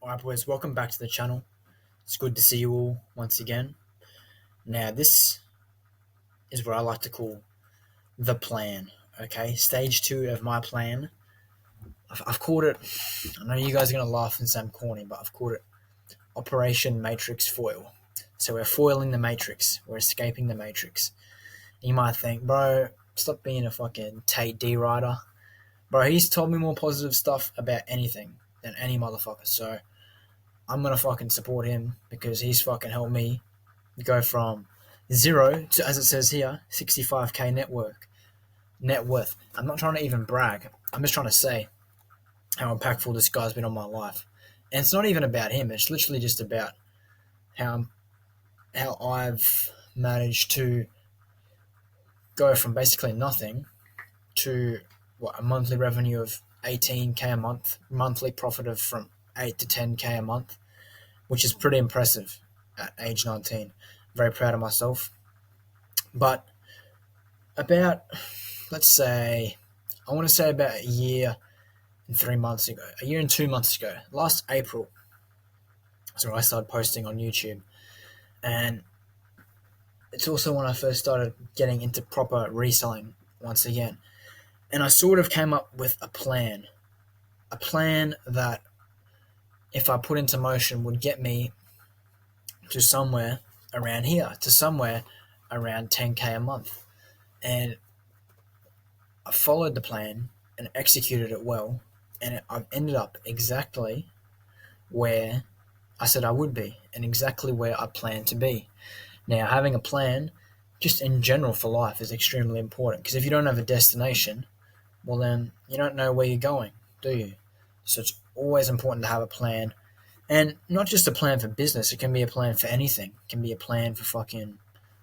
Alright, boys, welcome back to the channel. It's good to see you all once again. Now, this is what I like to call the plan. Okay, stage two of my plan. I've called it, I know you guys are going to laugh and say I'm corny, but I've called it Operation Matrix Foil. So we're foiling the Matrix, we're escaping the Matrix. You might think, bro, stop being a fucking Tate D rider. Bro, he's told me more positive stuff about anything than any motherfucker, so I'm gonna fucking support him because he's fucking helped me go from zero to, as it says here, 65k net worth. I'm not trying to even brag. I'm just trying to say how impactful this guy's been on my life. And it's not even about him. It's literally just about how how I've managed to go from basically nothing to a monthly revenue of 18k a month, monthly profit of from 8 to 10k a month, which is pretty impressive at age 19. Very proud of myself. But about, let's say, I want to say about a year and 3 months ago, a year and 2 months ago, last April, so I started posting on YouTube. And it's also when I first started getting into proper reselling once again. And I sort of came up with a plan that if I put into motion would get me to somewhere around here, to somewhere around 10k a month. And I followed the plan and executed it well, and I've ended up exactly where I said I would be and exactly where I planned to be. Now, having a plan, just in general for life, is extremely important because if you don't have a destination, well, then you don't know where you're going, do you? So it's always important to have a plan, and not just a plan for business. It can be a plan for anything. It can be a plan for fucking,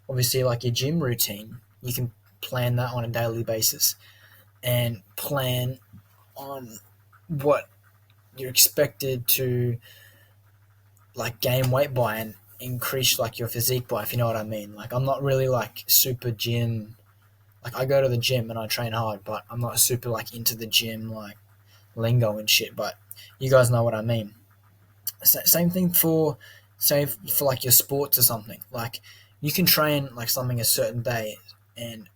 obviously, like your gym routine. You can plan that on a daily basis and plan on what you're expected to like gain weight by and increase like your physique by, if you know what I mean. Like, I'm not really like super gym. Like, I go to the gym and I train hard, but I'm not super like into the gym like lingo and shit. But you guys know what I mean. Same thing for, say, for like your sports or something. Like, you can train like something a certain day and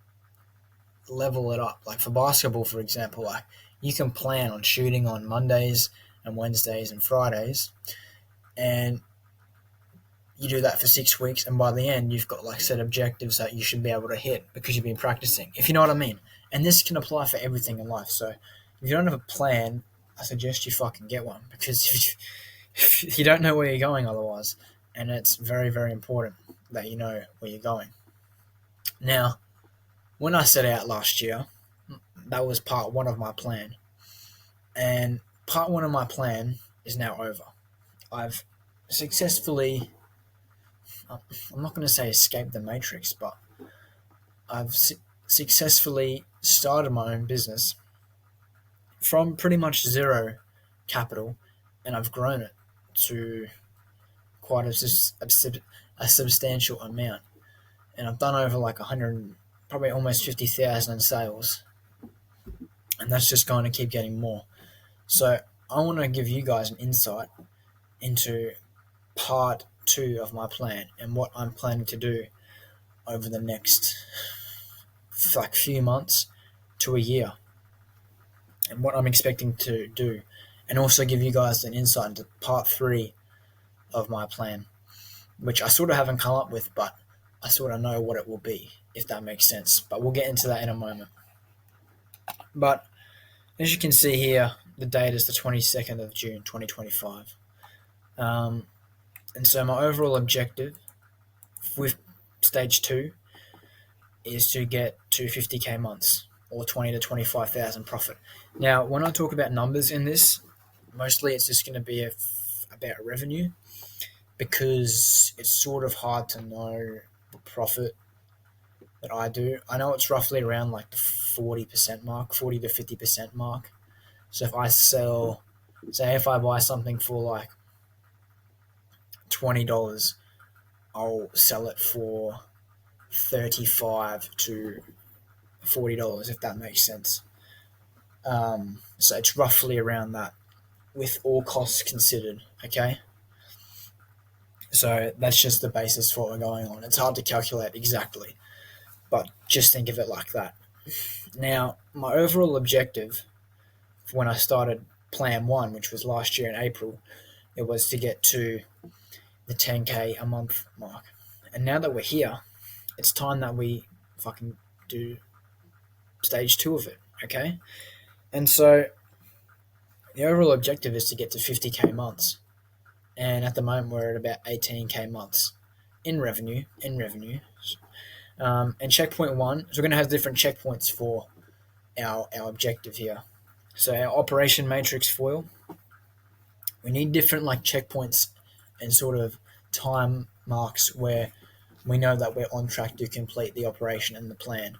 level it up. Like for basketball, for example, like you can plan on shooting on Mondays and Wednesdays and Fridays, and you do that for 6 weeks, and by the end, you've got like set objectives that you should be able to hit because you've been practicing. If you know what I mean. And this can apply for everything in life. So if you don't have a plan, I suggest you fucking get one because if you don't know where you're going otherwise, and it's very, very important that you know where you're going. Now, when I set out last year, that was part one of my plan. And part one of my plan is now over. I've successfully, I'm not going to say escaped the matrix, but I've successfully started my own business from pretty much zero capital, and I've grown it to quite a substantial amount. And I've done over like 100, probably almost 50,000 in sales, and that's just going to keep getting more. So I want to give you guys an insight into part two of my plan and what I'm planning to do over the next like few months to a year, and what I'm expecting to do, and also give you guys an insight into part three of my plan, which I sort of haven't come up with, but I sort of know what it will be, if that makes sense. But we'll get into that in a moment. But as you can see here, the date is the 22nd of June 2025. And so my overall objective with stage two is to get to 50k months or 20 to 25,000 profit. Now, when I talk about numbers in this, mostly it's just going to be about revenue, because it's sort of hard to know the profit that I do. I know it's roughly around like the 40% mark, 40 to 50% mark. So if I sell, say if I buy something for like $20, I'll sell it for 35 to $40, if that makes sense. So it's roughly around that with all costs considered. Okay, so that's just the basis for what we're going on. It's hard to calculate exactly, but just think of it like that. Now, my overall objective when I started Plan 1, which was last year in April, it was to get to the 10K a month mark. And now that we're here, it's time that we fucking do stage 2 of it, okay? And so the overall objective is to get to 50K months. And at the moment, we're at about 18K months in revenue. And checkpoint 1, so we're going to have different checkpoints for our objective here. So our operation matrix foil, we need different like checkpoints and sort of time marks where we know that we're on track to complete the operation and the plan.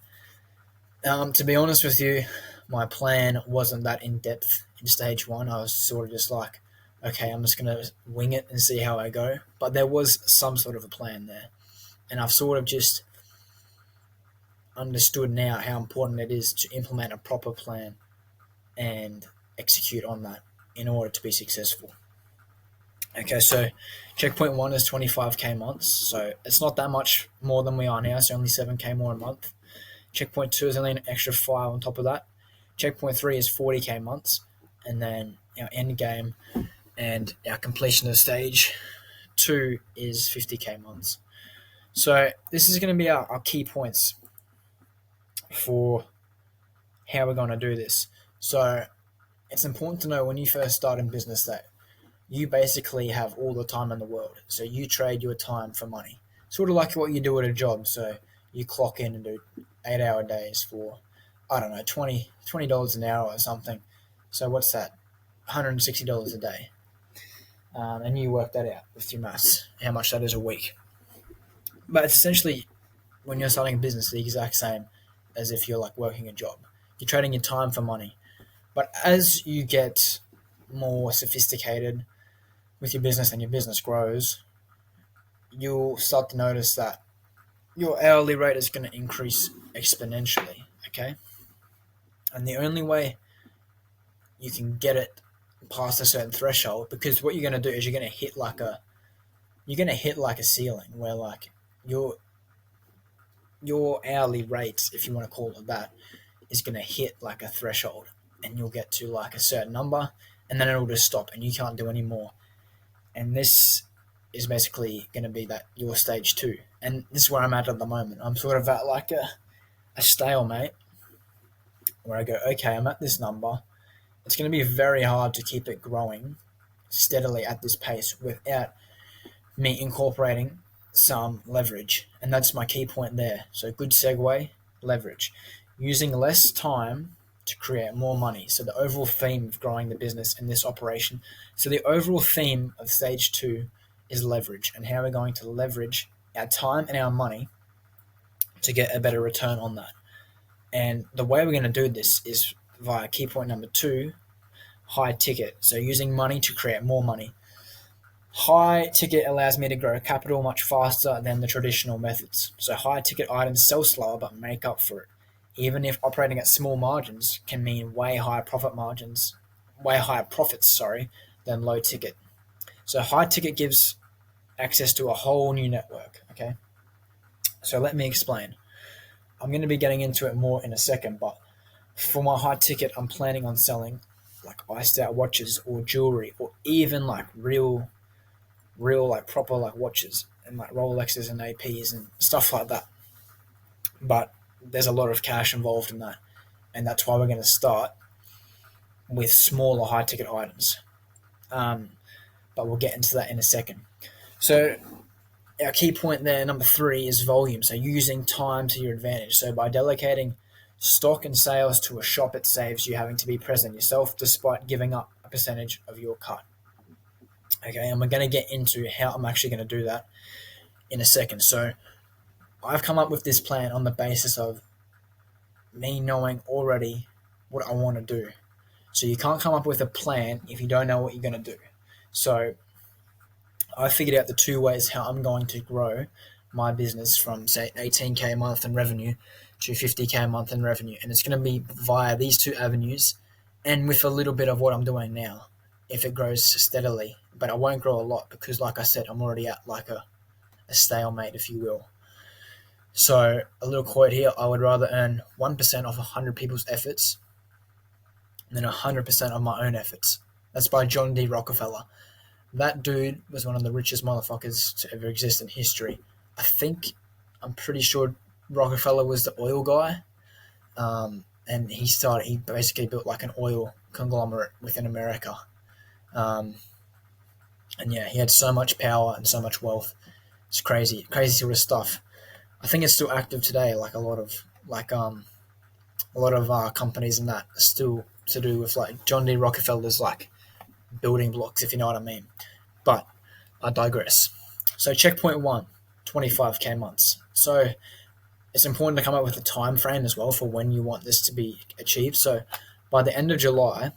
To be honest with you, my plan wasn't that in depth in stage 1. I was sort of just like, okay, I'm just gonna wing it and see how I go. But there was some sort of a plan there, and I've sort of just understood now how important it is to implement a proper plan and execute on that in order to be successful. Okay, so checkpoint 1 is 25K months, so it's not that much more than we are now, so only 7K more a month. Checkpoint 2 is only an extra 5 on top of that. Checkpoint 3 is 40K months, and then our end game and our completion of stage 2 is 50K months. So this is going to be our key points for how we're going to do this. So it's important to know when you first start in business that you basically have all the time in the world. So you trade your time for money. Sort of like what you do at a job. So you clock in and do 8-hour days for, I don't know, $20 an hour or something. So what's that? $160 a day. And you work that out with your maths, how much that is a week. But it's essentially, when you're starting a business, the exact same as if you're like working a job. You're trading your time for money. But as you get more sophisticated with your business and your business grows, you'll start to notice that your hourly rate is going to increase exponentially, okay? And the only way you can get it past a certain threshold, because what you're going to do is you're going to hit like a ceiling where like your hourly rate, if you want to call it that, is going to hit like a threshold, and you'll get to like a certain number, and then it'll just stop and you can't do any more. And this is basically going to be that your stage 2. And this is where I'm at the moment. I'm sort of at like a stalemate where I go, okay, I'm at this number. It's going to be very hard to keep it growing steadily at this pace without me incorporating some leverage. And that's my key point there. So good segue, leverage. Using less time to create more money. So the overall theme of growing the business in this operation. So the overall theme of stage 2 is leverage, and how we're going to leverage our time and our money to get a better return on that. And the way we're going to do this is via key point number 2, high ticket. So using money to create more money. High ticket allows me to grow capital much faster than the traditional methods. So high ticket items sell slower but make up for it. Even if operating at small margins can mean way higher profits, than low ticket. So high ticket gives access to a whole new network, okay? So let me explain. I'm going to be getting into it more in a second, but for my high ticket, I'm planning on selling like iced out watches or jewelry, or even like real like proper like watches and like Rolexes and APs and stuff like that. But there's a lot of cash involved in that, and that's why we're going to start with smaller high ticket items. But we'll get into that in a second. So our key point there, number 3, is volume. So using time to your advantage. So by delegating stock and sales to a shop, it saves you having to be present yourself despite giving up a percentage of your cut. Okay, and we're going to get into how I'm actually going to do that in a second. So I've come up with this plan on the basis of me knowing already what I want to do. So you can't come up with a plan if you don't know what you're going to do. So I figured out the 2 ways how I'm going to grow my business from, say, 18K a month in revenue to 50K a month in revenue. And it's going to be via these 2 avenues and with a little bit of what I'm doing now. if it grows steadily, but I won't grow a lot because, like I said, I'm already at like a stalemate, if you will. So, a little quote here: I would rather earn 1% off 100 people's efforts than 100% of my own efforts. That's by John D. Rockefeller. That dude was one of the richest motherfuckers to ever exist in history. I'm pretty sure Rockefeller was the oil guy. And he basically built like an oil conglomerate within America. Um, and yeah, he had so much power and so much wealth. It's crazy sort of stuff. I think it's still active today. Like a lot of companies and that are still to do with like John D. Rockefeller's like building blocks, if you know what I mean. But I digress. So checkpoint one, 25K months. So it's important to come up with a time frame as well for when you want this to be achieved. So by the end of July,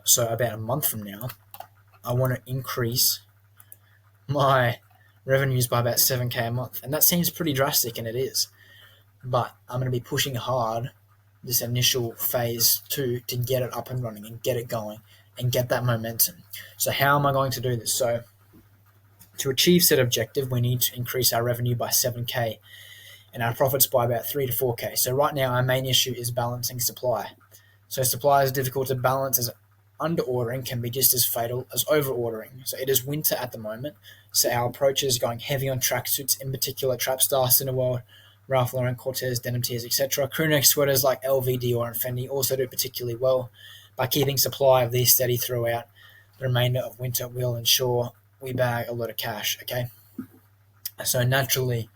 so about a month from now, I want to increase my revenues by about 7K a month. And that seems pretty drastic, and it is. But I'm going to be pushing hard this initial phase two to get it up and running and get it going and get that momentum. So how am I going to do this? So to achieve said objective, we need to increase our revenue by 7K and our profits by about 3 to 4K. So right now, our main issue is balancing supply. So supply is difficult to balance, as under ordering can be just as fatal as over ordering. So it is winter at the moment, so our approach is going heavy on tracksuits, in particular Trapstar, Cineworld, Ralph Lauren, Cortez, denim tees, etc. Crewneck sweaters like LV, Dior, and Fendi also do particularly well. By keeping supply of these steady throughout the remainder of winter, we'll ensure we bag a lot of cash. Okay, so naturally,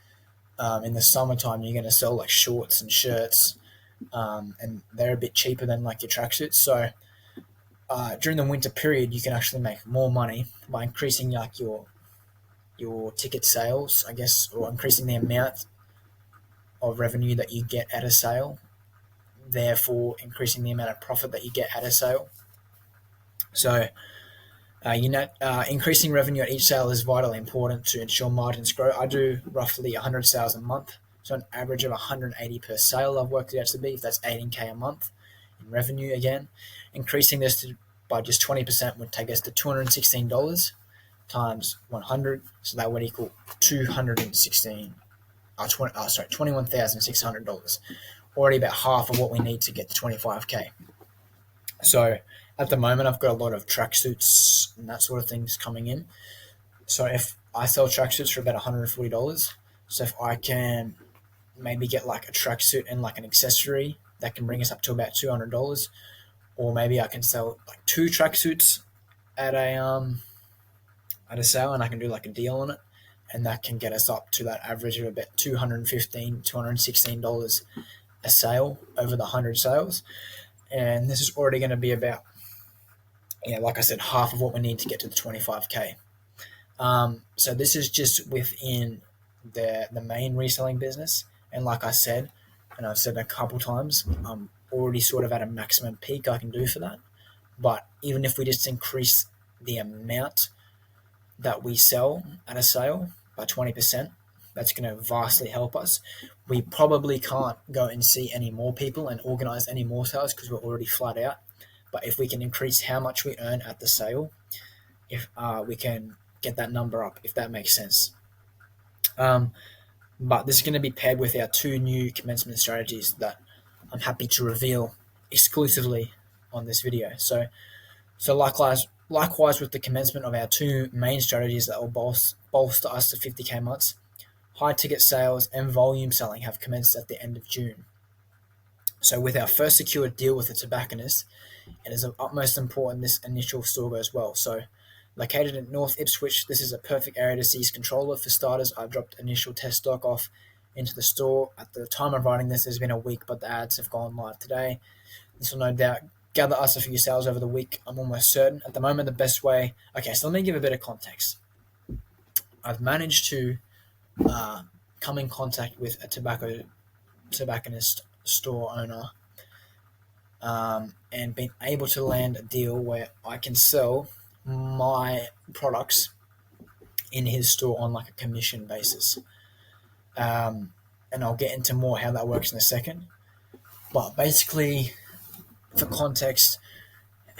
in the summertime, you're going to sell like shorts and shirts, and they're a bit cheaper than like your tracksuits. So during the winter period, you can actually make more money by increasing like your ticket sales, I guess, or increasing the amount of revenue that you get at a sale, therefore increasing the amount of profit that you get at a sale. So, increasing revenue at each sale is vitally important to ensure margins grow. I do roughly 100 sales a month, so an average of 180 per sale. I've worked it out to be, if that's 18K a month in revenue again. Increasing this by just 20% would take us to $216 times 100, so that would equal $21,600. Already about half of what we need to get to 25K. So at the moment, I've got a lot of tracksuits and that sort of things coming in. So if I sell tracksuits for about $140, so if I can maybe get like a tracksuit and like an accessory, that can bring us up to about $200. Or maybe I can sell like two tracksuits at a sale, and I can do like a deal on it, and that can get us up to that average of about $216 a sale over the 100 sales. And this is already going to be about, like I said, half of what we need to get to the 25K. So this is just within the main reselling business, and like I said, and I've said a couple times, I'm already sort of at a maximum peak I can do for that. But even if we just increase the amount that we sell at a sale by 20%, that's going to vastly help us. We probably can't go and see any more people and organize any more sales because we're already flat out. But if we can increase how much we earn at the sale, if we can get that number up, if that makes sense. But this is going to be paired with our two new commencement strategies that I'm happy to reveal exclusively on this video. So likewise with the commencement of our two main strategies that will bolster us to 50K months, high ticket sales and volume selling have commenced at the end of June. So with our first secured deal with a tobacconist, it is of utmost importance this initial store goes well. So located in North Ipswich, this is a perfect area to seize control of. For starters, I've dropped initial test stock off into the store. At the time of writing this, it's been a week, but the ads have gone live today. This will no doubt gather us a few sales over the week, I'm almost certain. At the moment, the best way... Okay, so let me give a bit of context. I've managed to come in contact with a tobacconist store owner, and been able to land a deal where I can sell my products in his store on like a commission basis. And I'll get into more how that works in a second. But basically, for context,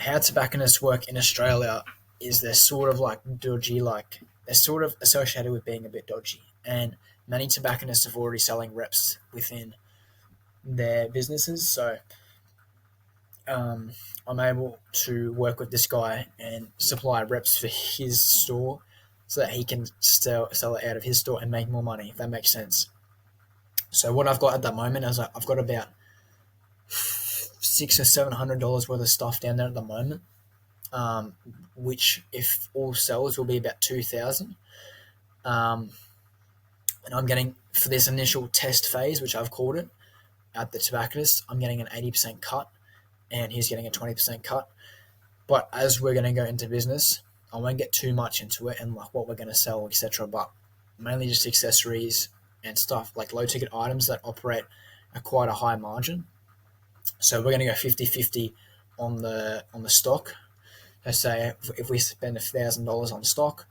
how tobacconists work in Australia is they're sort of like dodgy, like they're sort of associated with being a bit dodgy. And many tobacconists are already selling reps within their businesses. So um, I'm able to work with this guy and supply reps for his store so that he can sell it out of his store and make more money, if that makes sense. So what I've got at the moment is I've got about $600 or $700 worth of stuff down there at the moment, which if all sells will be about 2,000. And I'm getting for this initial test phase, which I've called it, at the tobacconist, I'm getting an 80% cut, and he's getting a 20% cut. But as we're going to go into business, I won't get too much into it and like what we're going to sell, etc. But mainly just accessories and stuff like low ticket items that operate at quite a high margin. So we're going to go 50-50 on the stock. Let's say if we spend $1,000 on stock,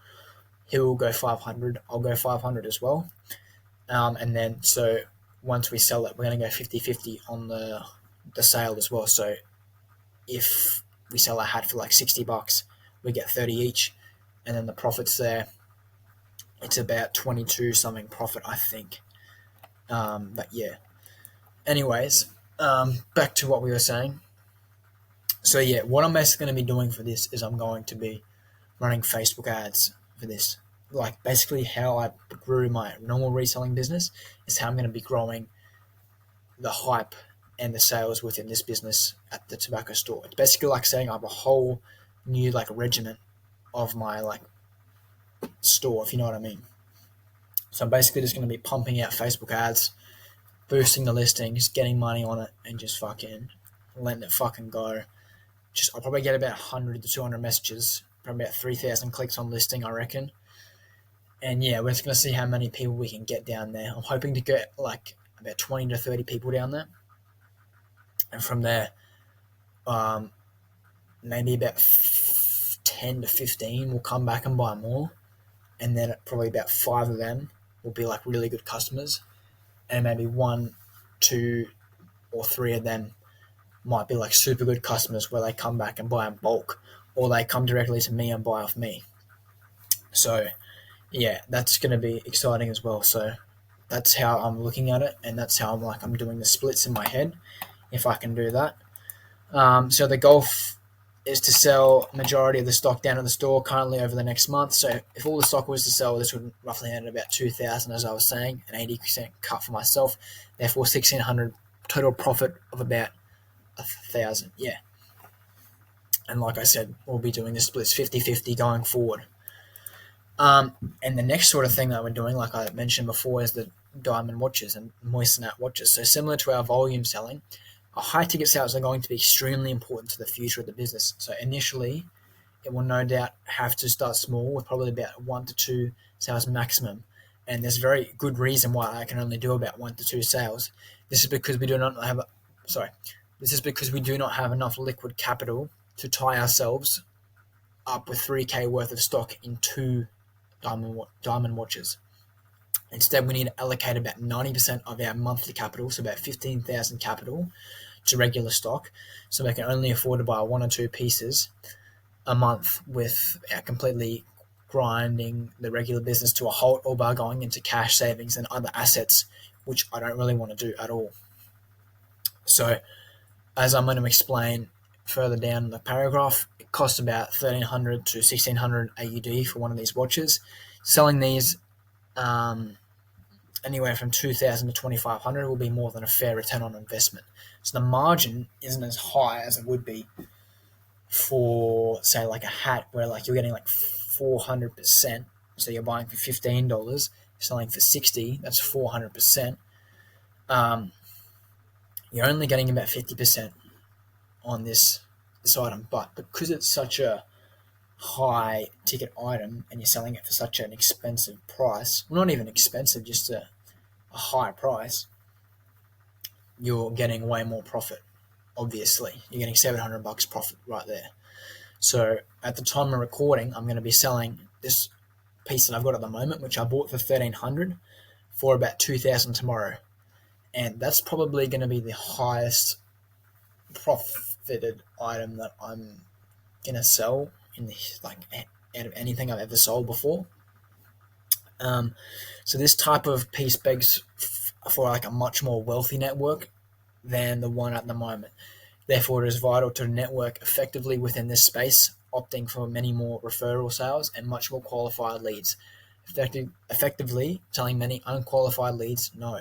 he will go 500. I'll go 500 as well. And then so once we sell it, we're going to go 50-50 on the sale as well. So if we sell a hat for like $60, we get 30 each, and then the profits there, it's about 22 something profit, I think. But yeah. Anyways, back to what we were saying. So yeah, what I'm basically going to be doing for this is I'm going to be running Facebook ads for this. Like basically how I grew my normal reselling business is how I'm going to be growing the hype and the sales within this business at the tobacco store. It's basically like setting up a whole new like regiment of my like store, if you know what I mean. So I'm basically just going to be pumping out Facebook ads, boosting the listings, getting money on it, and just fucking letting it fucking go. I'll probably get about 100 to 200 messages, probably about 3,000 clicks on listing, I reckon. And yeah, we're just going to see how many people we can get down there. I'm hoping to get like about 20 to 30 people down there. And from there, maybe about 10 to 15 will come back and buy more. And then probably about 5 of them will be like really good customers. And maybe 1, 2, or 3 of them might be like super good customers where they come back and buy in bulk, or they come directly to me and buy off me. So yeah, that's going to be exciting as well. So that's how I'm looking at it, and that's how I'm doing the splits in my head, if I can do that. So the goal is to sell majority of the stock down at the store currently over the next month. So if all the stock was to sell, this would roughly end at about 2,000, as I was saying, an 80% cut for myself. Therefore, 1,600 total profit of about 1,000. Yeah. And like I said, we'll be doing the splits 50-50 going forward. And the next sort of thing that we're doing, like I mentioned before, is the diamond watches and moissanite watches. So similar to our volume selling, our high ticket sales are going to be extremely important to the future of the business. So initially, it will no doubt have to start small with probably about 1 to 2 sales maximum. And there's a very good reason why I can only do about 1 to 2 sales. This is because we do not have enough liquid capital to tie ourselves up with 3K worth of stock in 2 diamond watches. Instead, we need to allocate about 90% of our monthly capital, so about 15,000 capital, to regular stock, so we can only afford to buy 1 or 2 pieces a month without completely grinding the regular business to a halt, or by going into cash savings and other assets, which I don't really want to do at all. So, as I'm going to explain further down in the paragraph, it costs about 1,300 to 1,600 AUD for one of these watches. Selling these anywhere from 2,000 to 2,500 will be more than a fair return on investment. So the margin isn't as high as it would be for, say, like a hat, where like you're getting like 400%. So you're buying for $15, selling for 60. That's 400%. You're only getting about 50% on this item, but because it's such a high ticket item and you're selling it for such an expensive price, well, not even expensive, just a high price, you're getting way more profit. Obviously, you're getting $700 profit right there. So at the time of recording, I'm going to be selling this piece that I've got at the moment, which I bought for 1,300, for about 2,000 tomorrow, and that's probably going to be the highest profited item that I'm gonna sell in the, like out of anything I've ever sold before. Um, so this type of piece begs for like a much more wealthy network than the one at the moment. Therefore, it is vital to network effectively within this space, opting for many more referral sales and much more qualified leads. Effectively telling many unqualified leads no.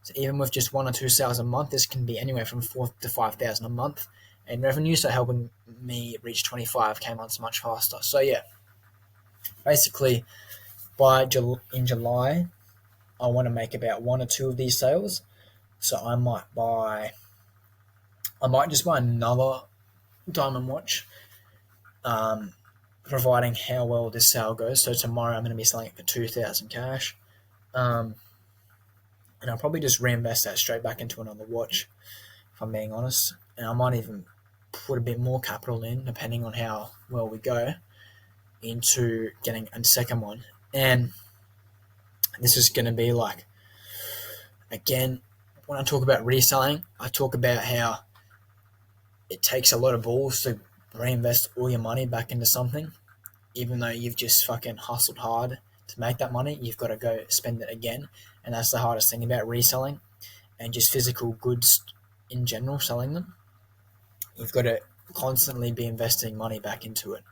So even with just 1 or 2 sales a month, this can be anywhere from 4 to 5,000 a month in revenue. So helping me reach 25k months much faster. So yeah, basically in July, I want to make about 1 or 2 of these sales. So I might just buy another diamond watch, um, providing how well this sale goes. So tomorrow I'm going to be selling it for 2,000 cash, um, and I'll probably just reinvest that straight back into another watch, if I'm being honest. And I might even put a bit more capital in, depending on how well we go, into getting a second one. And this is going to be like, again, when I talk about reselling, I talk about how it takes a lot of balls to reinvest all your money back into something. Even though you've just fucking hustled hard to make that money, you've got to go spend it again. And that's the hardest thing about reselling and just physical goods in general, selling them. You've got to constantly be investing money back into it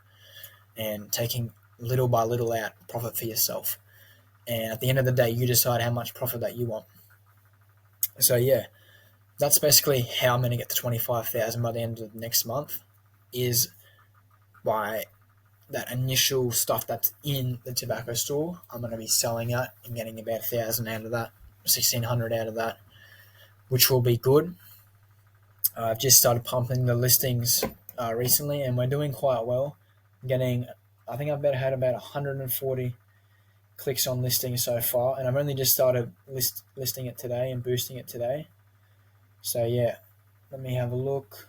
and taking little by little out profit for yourself. And at the end of the day, you decide how much profit that you want. So yeah, that's basically how I'm going to get to 25,000 by the end of next month, is by that initial stuff that's in the tobacco store. I'm going to be selling it and getting about 1,000 out of that, 1,600 out of that, which will be good. I've just started pumping the listings recently, and we're doing quite well. Getting, I think I've had about 140 clicks on listings so far, and I've only just started listing it today and boosting it today. So yeah, let me have a look.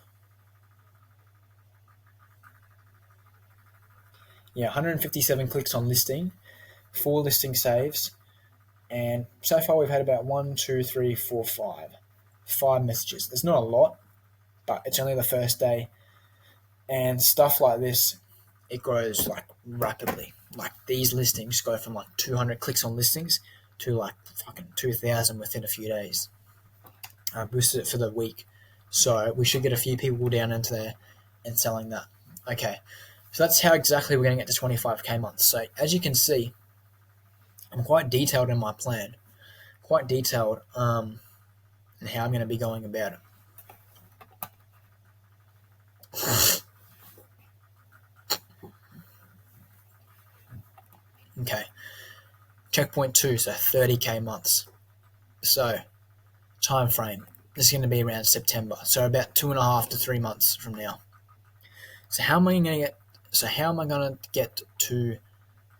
Yeah, 157 clicks on listing, 4 listing saves, and so far we've had about 5 messages. There's not a lot, but it's only the first day, and stuff like this, it grows like rapidly. Like these listings go from like 200 clicks on listings to like fucking 2,000 within a few days. I boosted it for the week, so we should get a few people down into there and selling that. Okay, so that's how exactly we're going to get to 25k months. So as you can see, I'm quite detailed in my plan, quite detailed, and how I'm going to be going about it. Okay, checkpoint 2, so 30k months. So time frame, this is going to be around September, so about 2.5 to 3 months from now. So how am I going to get? So how am I going to get to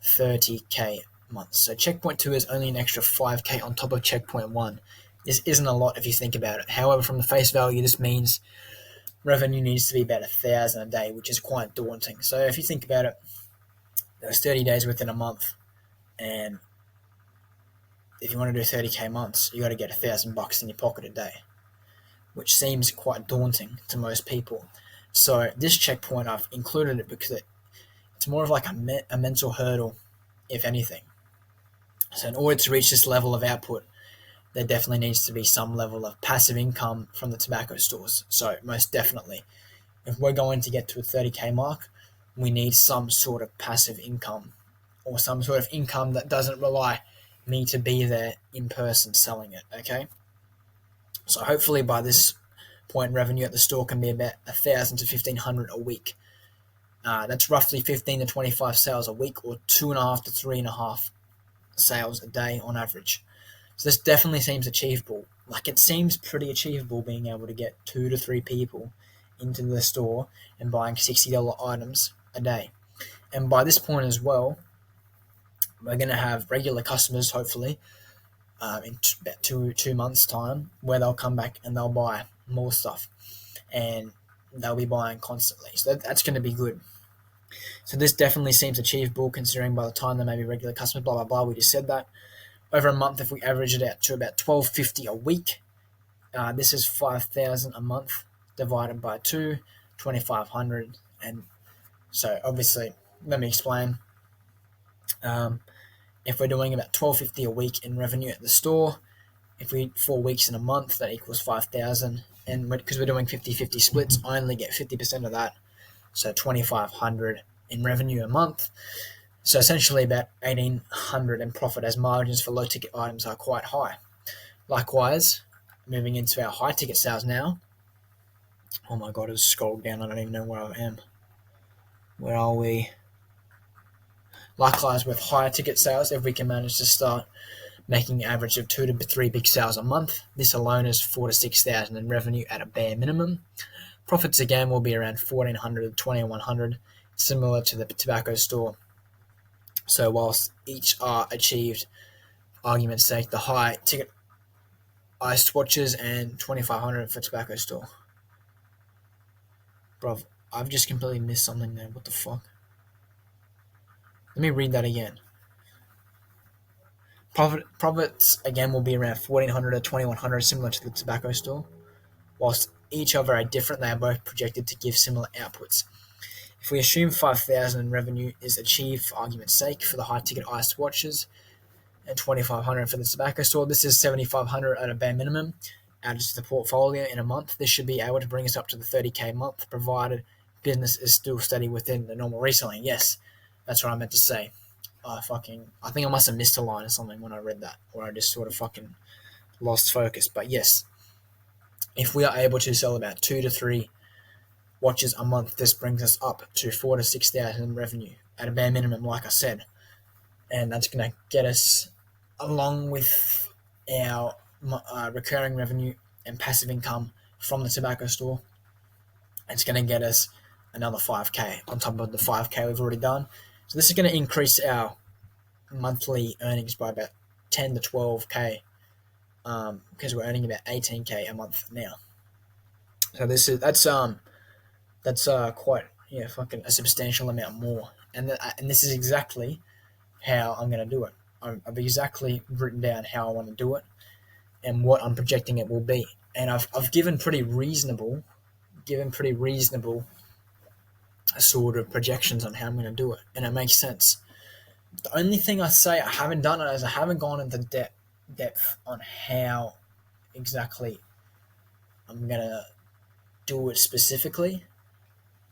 30k months? So checkpoint 2 is only an extra 5k on top of checkpoint 1. This isn't a lot if you think about it. However, from the face value, this means revenue needs to be about 1,000 a day, which is quite daunting. So if you think about it, there's 30 days within a month, and if you want to do 30k months, you got to get $1,000 in your pocket a day, which seems quite daunting to most people. So this checkpoint, I've included it because it's more of like a mental hurdle, if anything. So in order to reach this level of output, there definitely needs to be some level of passive income from the tobacco stores. So most definitely, if we're going to get to a 30k mark, we need some sort of passive income, or some sort of income that doesn't rely me to be there in person selling it. Okay, so hopefully by this point, revenue at the store can be about 1,000 to 1,500 a week. That's roughly 15 to 25 sales a week, or 2.5 to 3.5 sales a day on average. So this definitely seems achievable. Like it seems pretty achievable being able to get 2 to 3 people into the store and buying $60 items a day. And by this point as well, we're going to have regular customers, hopefully, in about 2 months' time, where they'll come back and they'll buy more stuff, and they'll be buying constantly. So that's going to be good. So this definitely seems achievable, considering by the time they may be regular customers, blah, blah, blah. We just said that. Over a month, if we average it out to about $1,250 a week, this is 5,000 a month divided by 2, 2,500, and So obviously, let me explain. Um, if we're doing about $12.50 a week in revenue at the store, if we 4 weeks in a month, that equals 5,000. And because we're doing 50-50 splits, I only get 50% of that, so 2,500 in revenue a month. So essentially, about 1,800 in profit, as margins for low ticket items are quite high. Likewise, moving into our high ticket sales now. Oh my god, it's scrolled down. I don't even know where I am. Where are we? Likewise, with higher ticket sales, if we can manage to start making an average of 2 to 3 big sales a month, this alone is 4 to 6,000 in revenue at a bare minimum. Profits again will be around 1,400 to 2,100, similar to the tobacco store. So whilst each are achieved, argument's sake, the high ticket iced watches and 2,500 for tobacco store. Bro, I've just completely missed something there. What the fuck? Let me read that again. Profits again will be around 1,400 to 2,100, similar to the tobacco store. Whilst each other are different, they are both projected to give similar outputs. If we assume 5,000 in revenue is achieved, for argument's sake, for the high ticket iced watches and 2,500 for the tobacco store, this is 7,500 at a bare minimum added to the portfolio in a month. This should be able to bring us up to the 30k month, provided business is still steady within the normal reselling. Yes, that's what I meant to say. I think I must have missed a line or something when I read that, or I just sort of fucking lost focus. But yes, if we are able to sell about 2 to 3 watches a month, this brings us up to 4 to 6,000 in revenue at a bare minimum, like I said, and that's going to get us, along with our recurring revenue and passive income from the tobacco store, it's going to get us another 5k on top of the 5k we've already done. So this is going to increase our monthly earnings by about 10 to 12k, because we're earning about 18k a month now. So that's quite fucking a substantial amount more, and this is exactly how I'm going to do it. I've exactly written down how I want to do it and what I'm projecting it will be, and I've given pretty reasonable sort of projections on how I'm going to do it, and it makes sense. The only thing I say I haven't done it is I haven't gone into depth on how exactly I'm going to do it specifically,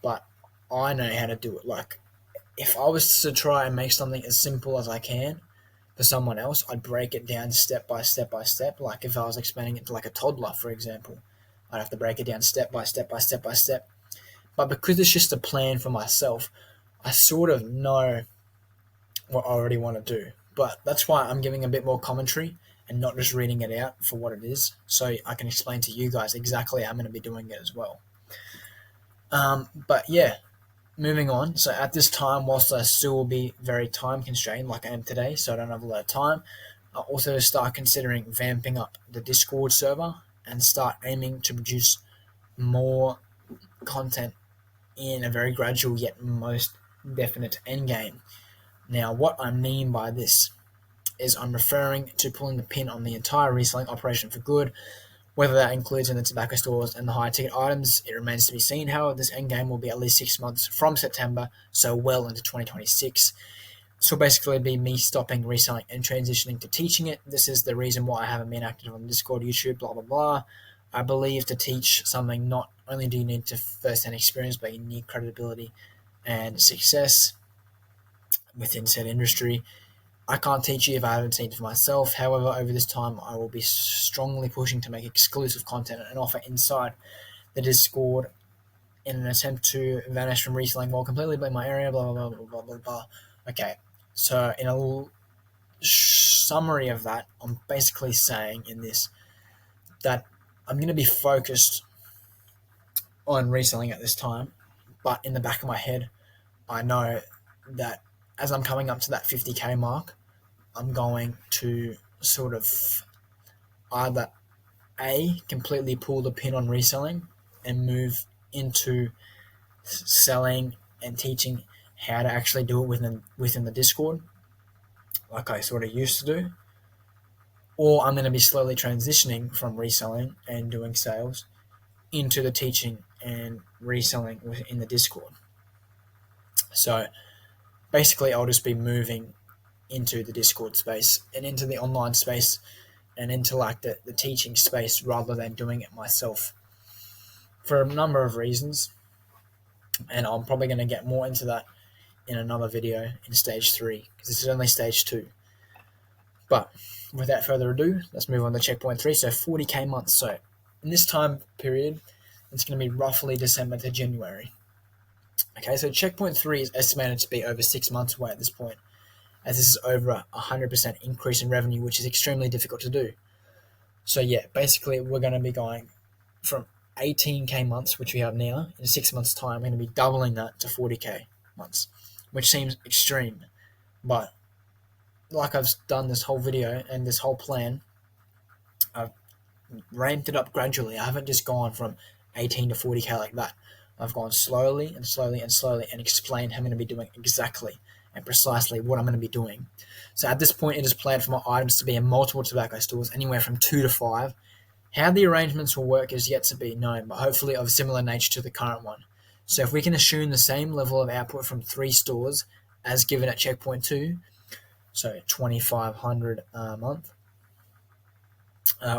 but I know how to do it. Like, if I was to try and make something as simple as I can for someone else, I'd break it down step by step by step. Like if I was explaining it to like a toddler, for example, I'd have to break it down step by step by step by step. But because it's just a plan for myself, I sort of know what I already want to do. But that's why I'm giving a bit more commentary and not just reading it out for what it is, so I can explain to you guys exactly how I'm going to be doing it as well. But yeah, moving on. So at this time, whilst I still will be very time constrained like I am today, so I don't have a lot of time, I'll also start considering vamping up the Discord server and start aiming to produce more content in a very gradual yet most definite endgame. Now, what I mean by this is I'm referring to pulling the pin on the entire reselling operation for good. Whether that includes in the tobacco stores and the high ticket items, it remains to be seen. However, this endgame will be at least 6 months from September, so well into 2026. This will basically be me stopping reselling and transitioning to teaching it. This is the reason why I haven't been active on Discord, YouTube, blah, blah, blah. I believe to teach something, not only do you need to first-hand experience, but you need credibility and success within said industry. I can't teach you if I haven't seen it for myself. However, over this time, I will be strongly pushing to make exclusive content and offer inside the Discord in an attempt to vanish from reselling while completely blame my area, blah, blah, blah, blah, blah, blah. Okay, so in a summary of that, I'm basically saying in this that I'm going to be focused on reselling at this time, but in the back of my head, I know that as I'm coming up to that 50k mark, I'm going to sort of either completely pull the pin on reselling and move into selling and teaching how to actually do it within the Discord, like I sort of used to do, or I'm going to be slowly transitioning from reselling and doing sales into the teaching and reselling within the Discord. So basically, I'll just be moving into the Discord space and into the online space and into like the teaching space rather than doing it myself for a number of reasons. And I'm probably going to get more into that in another video in stage 3 because this is only stage 2. But without further ado, let's move on to checkpoint 3. So 40k months. So in this time period, it's going to be roughly December to January. Okay, so checkpoint 3 is estimated to be over 6 months away at this point, as this is over 100% increase in revenue, which is extremely difficult to do. So yeah, basically we're going to be going from 18k months, which we have now, in 6 months' time, we're going to be doubling that to 40k months, which seems extreme. But like I've done this whole video and this whole plan, I've ramped it up gradually. I haven't just gone from 18 to 40k like that. I've gone slowly and slowly and slowly and explained how I'm going to be doing exactly and precisely what I'm going to be doing. So at this point, it is planned for my items to be in multiple tobacco stores, anywhere from 2 to 5. How the arrangements will work is yet to be known, but hopefully of similar nature to the current one. So if we can assume the same level of output from 3 stores as given at checkpoint 2, so 2,500 a month,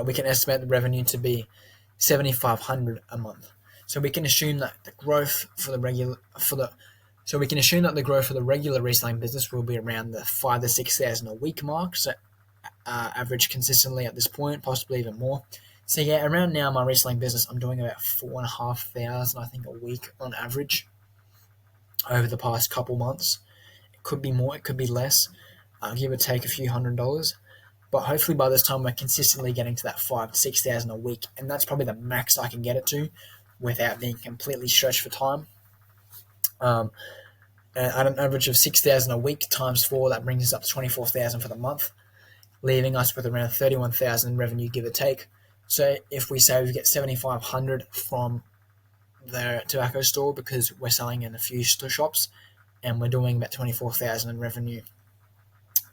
we can estimate the revenue to be 7,500 a month. So we can assume that the growth for the regular reselling business will be around the 5,000 to 6,000 a week mark. So average consistently at this point, possibly even more. So yeah, around now my reselling business, I'm doing about 4,500 I think a week on average over the past couple months. It could be more, it could be less, give or take a few $100. But hopefully by this time we're consistently getting to that 5,000 to 6,000 a week, and that's probably the max I can get it to without being completely stretched for time. At an average of 6,000 a week times 4, that brings us up to 24,000 for the month, leaving us with around 31,000 in revenue, give or take. So if we say we get 7,500 from the tobacco store because we're selling in a few shops, and we're doing about 24,000 in revenue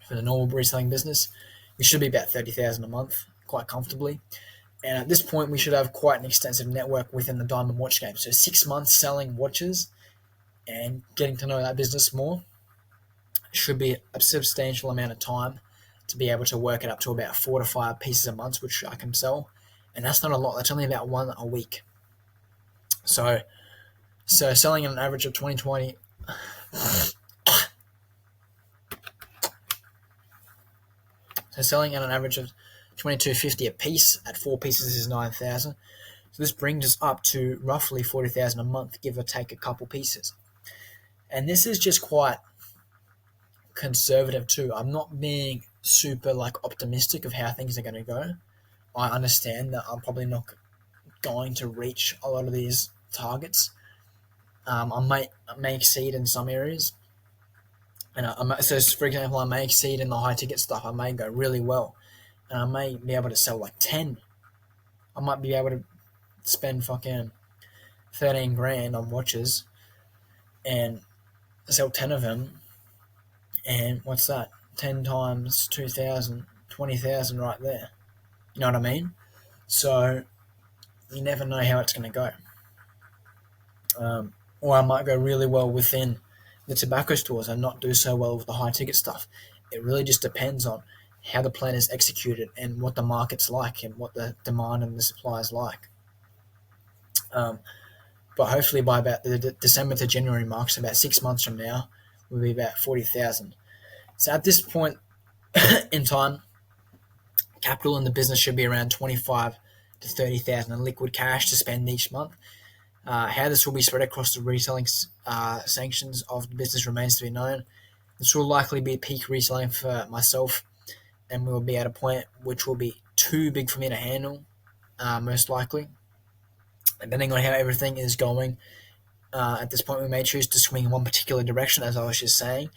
for the normal reselling business, we should be about 30,000 a month quite comfortably. And at this point, we should have quite an extensive network within the Diamond Watch game. So 6 months selling watches and getting to know that business more should be a substantial amount of time to be able to work it up to about 4 to 5 pieces a month, which I can sell. And that's not a lot. That's only about 1 a week. So selling at an average of 2020. So selling at an average of $22.50 a piece at 4 pieces is 9,000. So this brings us up to roughly 40,000 a month, give or take a couple pieces. And this is just quite conservative too. I'm not being super optimistic of how things are going to go. I understand that I'm probably not going to reach a lot of these targets. I may exceed in some areas. And so, for example, I may exceed in the high ticket stuff. I may go really well, and I may be able to sell 10. I might be able to spend fucking 13 grand on watches and sell 10 of them. And what's that? 10 times 2,000, 20,000 right there. You know what I mean? So you never know how it's going to go. Or I might go really well within the tobacco stores and not do so well with the high ticket stuff. It really just depends on how the plan is executed and what the market's like and what the demand and the supply is like. But hopefully by about the December to January mark, so about 6 months from now, we'll be about 40,000. So at this point in time, capital in the business should be around 25 to 30,000 in liquid cash to spend each month. How this will be spread across the reselling sanctions of the business remains to be known. This will likely be peak reselling for myself, and we will be at a point which will be too big for me to handle, most likely. Depending on how everything is going, at this point we may choose to swing in one particular direction, as I was just saying,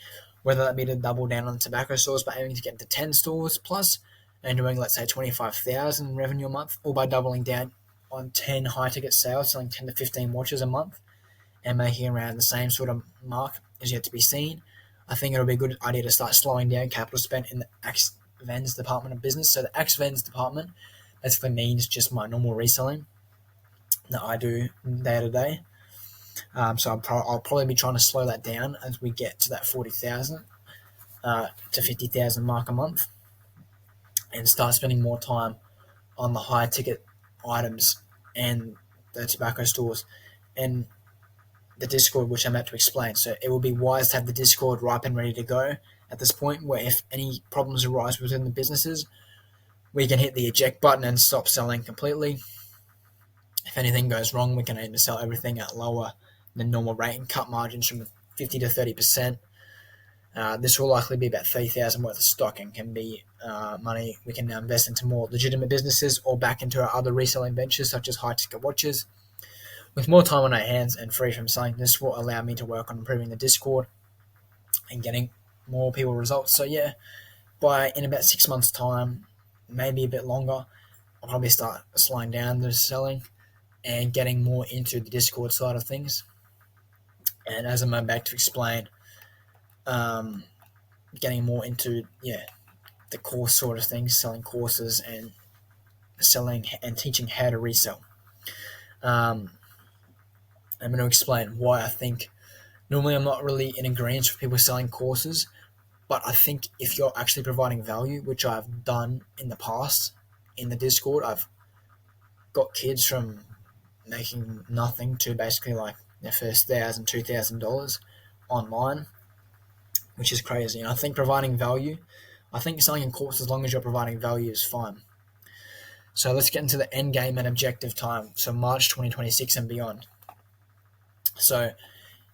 whether that be to double down on the tobacco stores by aiming to get into 10 stores plus and doing, let's say, 25,000 in revenue a month, or by doubling down on 10 high-ticket sales, selling 10 to 15 watches a month, and making around the same sort of mark is yet to be seen. I think it'll be a good idea to start slowing down capital spent in the Axe-Vens department of business. So the Axe-Vens department basically means just my normal reselling that I do day to day. So I'll probably be trying to slow that down as we get to that 40,000 to 50,000 mark a month, and start spending more time on the high ticket items and the tobacco stores and the Discord, which I'm about to explain. So it will be wise to have the Discord ripe and ready to go at this point, where if any problems arise within the businesses, we can hit the eject button and stop selling completely. If anything goes wrong, we can aim to sell everything at lower than normal rate and cut margins from 50 to 30%. This will likely be about 30,000 worth of stock and can be money we can now invest into more legitimate businesses or back into our other reselling ventures such as high ticket watches. With more time on our hands and free from selling, this will allow me to work on improving the Discord and getting more people results. So yeah, in about 6 months' time, maybe a bit longer, I'll probably start slowing down the selling and getting more into the Discord side of things. And as I'm about to explain, um, getting more into the course sort of things, selling courses and selling and teaching how to resell. Um, I'm going to explain why I think normally I'm not really in agreement with people selling courses, but I think if you're actually providing value, which I've done in the past in the Discord, I've got kids from making nothing to basically like their first $1,000, $2,000 online, which is crazy. And I think providing value, I think selling a course as long as you're providing value is fine. So let's get into the end game and objective time. So March 2026 and beyond. So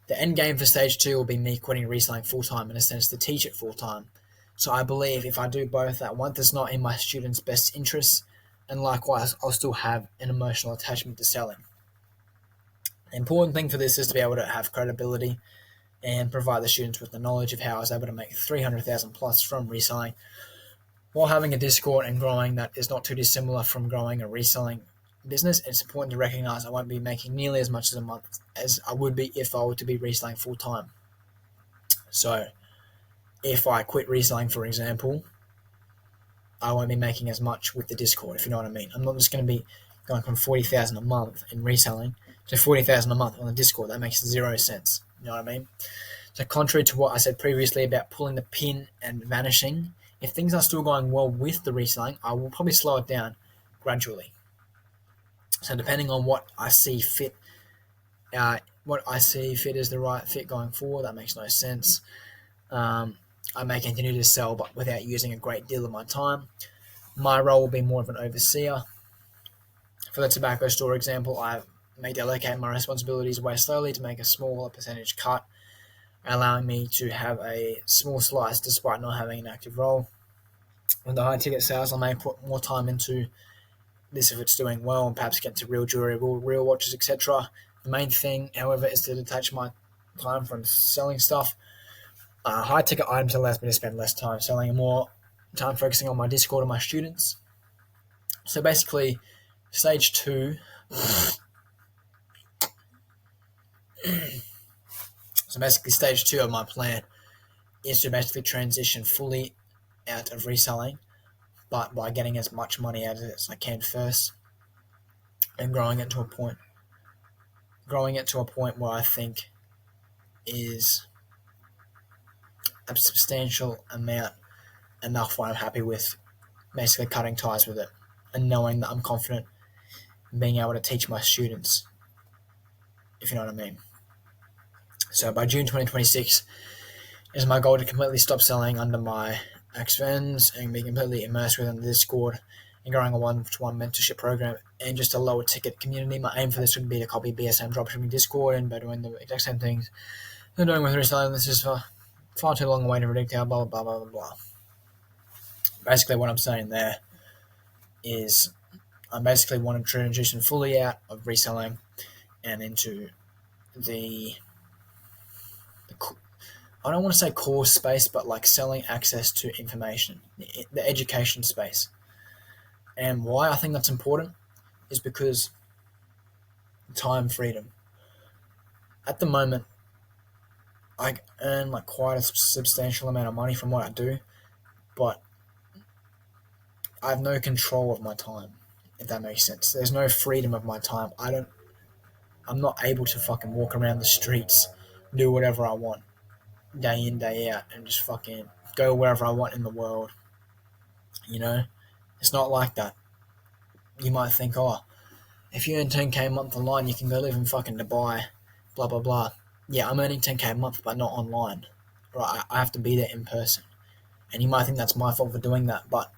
the end game for stage 2 will be me quitting reselling full time, in a sense to teach it full time. So I believe if I do both at once, it's not in my students' best interests, and likewise, I'll still have an emotional attachment to selling. The important thing for this is to be able to have credibility and provide the students with the knowledge of how I was able to make 300,000 plus from reselling while having a Discord and growing that is not too dissimilar from growing a reselling business. It's important to recognize I won't be making nearly as much as a month as I would be if I were to be reselling full time. So if I quit reselling, for example, I won't be making as much with the Discord, if you know what I mean. I'm not just going to be going from 40,000 a month in reselling to 40,000 a month on the Discord. That makes zero sense. You know what I mean? So contrary to what I said previously about pulling the pin and vanishing, if things are still going well with the reselling, I will probably slow it down gradually. So depending on what I see fit is the right fit going forward. That makes no sense. I may continue to sell, but without using a great deal of my time. My role will be more of an overseer. For the tobacco store example, I may delegate my responsibilities away slowly to make a smaller percentage cut, allowing me to have a small slice despite not having an active role. With the high ticket sales, I may put more time into this if it's doing well and perhaps get to real jewelry, real watches, etc. The main thing, however, is to detach my time from selling stuff. High ticket items allows me to spend less time selling and more time focusing on my Discord and my students. So basically, stage 2. Stage 2 of my plan is to basically transition fully out of reselling, but by getting as much money out of it as I can first, and growing it to a point where I think is a substantial amount, enough where I'm happy with basically cutting ties with it and knowing that I'm confident in being able to teach my students, if you know what I mean. So by June 2026 is my goal to completely stop selling under my ex-friends and be completely immersed within the Discord and growing a one-to-one mentorship program and just a lower ticket community. My aim for this would be to copy BSM dropshipping Discord and by doing the exact same things they're doing with reselling. This is far too long a way to predict how blah blah blah blah blah. Basically what I'm saying there is I basically want to transition fully out of reselling and into the I don't want to say course space, but like selling access to information, the education space. And why I think that's important is because time freedom. At the moment, I earn like quite a substantial amount of money from what I do, but I have no control of my time, if that makes sense. There's no freedom of my time. I'm not able to fucking walk around the streets, do whatever I want, day in, day out, and just fucking go wherever I want in the world. You know, it's not like that. You might think, oh, if you earn 10k a month online, you can go live in fucking Dubai, blah blah blah. Yeah, I'm earning 10k a month, but not online. Right, I have to be there in person. And you might think that's my fault for doing that, but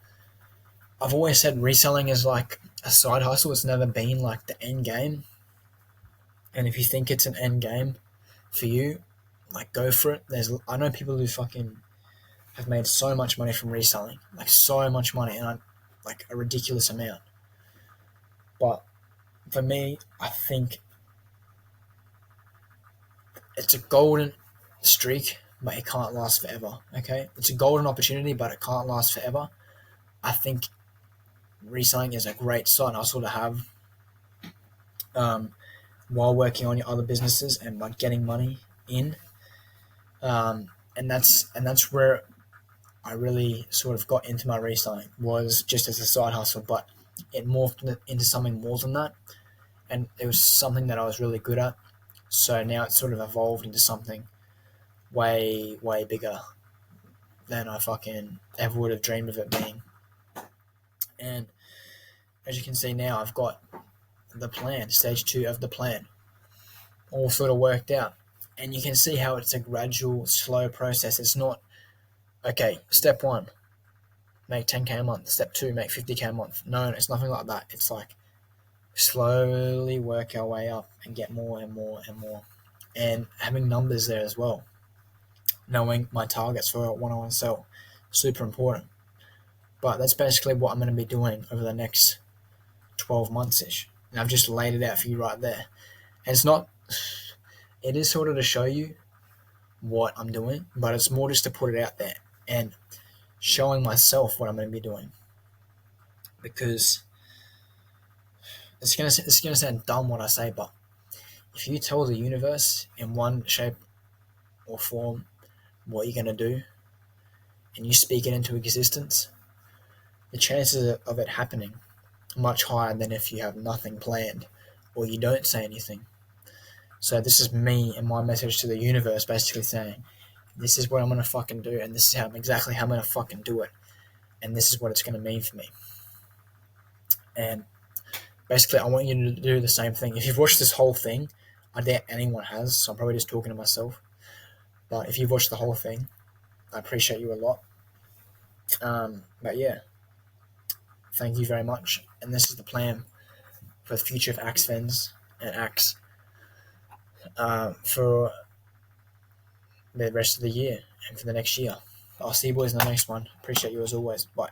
I've always said reselling is like a side hustle. It's never been like the end game. And if you think it's an end game for you, like go for it. I know people who fucking have made so much money from reselling, like so much money, and like a ridiculous amount. But for me, I think it's a golden streak, but it can't last forever. Okay, it's a golden opportunity, but it can't last forever. I think reselling is a great side hustle to have um, while working on your other businesses and like getting money in. And that's where I really sort of got into my reselling, was just as a side hustle, but it morphed into something more than that, and it was something that I was really good at. So now it's sort of evolved into something way bigger than I fucking ever would have dreamed of it being. And as you can see now, I've got the plan, stage 2 of the plan, all sort of worked out. And you can see how it's a gradual, slow process. It's not, okay, step 1, make 10k a month. Step 2, make 50k a month. No, it's nothing like that. It's like slowly work our way up and get more and more and more. And having numbers there as well. Knowing my targets for what I want to sell. Super important. But that's basically what I'm going to be doing over the next 12 months-ish. And I've just laid it out for you right there. And it is sort of to show you what I'm doing, but it's more just to put it out there and showing myself what I'm going to be doing. Because it's gonna sound dumb what I say, but if you tell the universe in one shape or form what you're going to do, and you speak it into existence, the chances of it happening are much higher than if you have nothing planned or you don't say anything. So this is me and my message to the universe, basically saying, this is what I'm going to fucking do, and this is exactly how I'm going to fucking do it, and this is what it's going to mean for me. And basically, I want you to do the same thing. If you've watched this whole thing, I doubt anyone has, so I'm probably just talking to myself. But if you've watched the whole thing, I appreciate you a lot. But yeah, thank you very much. And this is the plan for the future of Axe Fens and Axe for the rest of the year and for the next year. I'll see you boys in the next one. Appreciate you as always. Bye.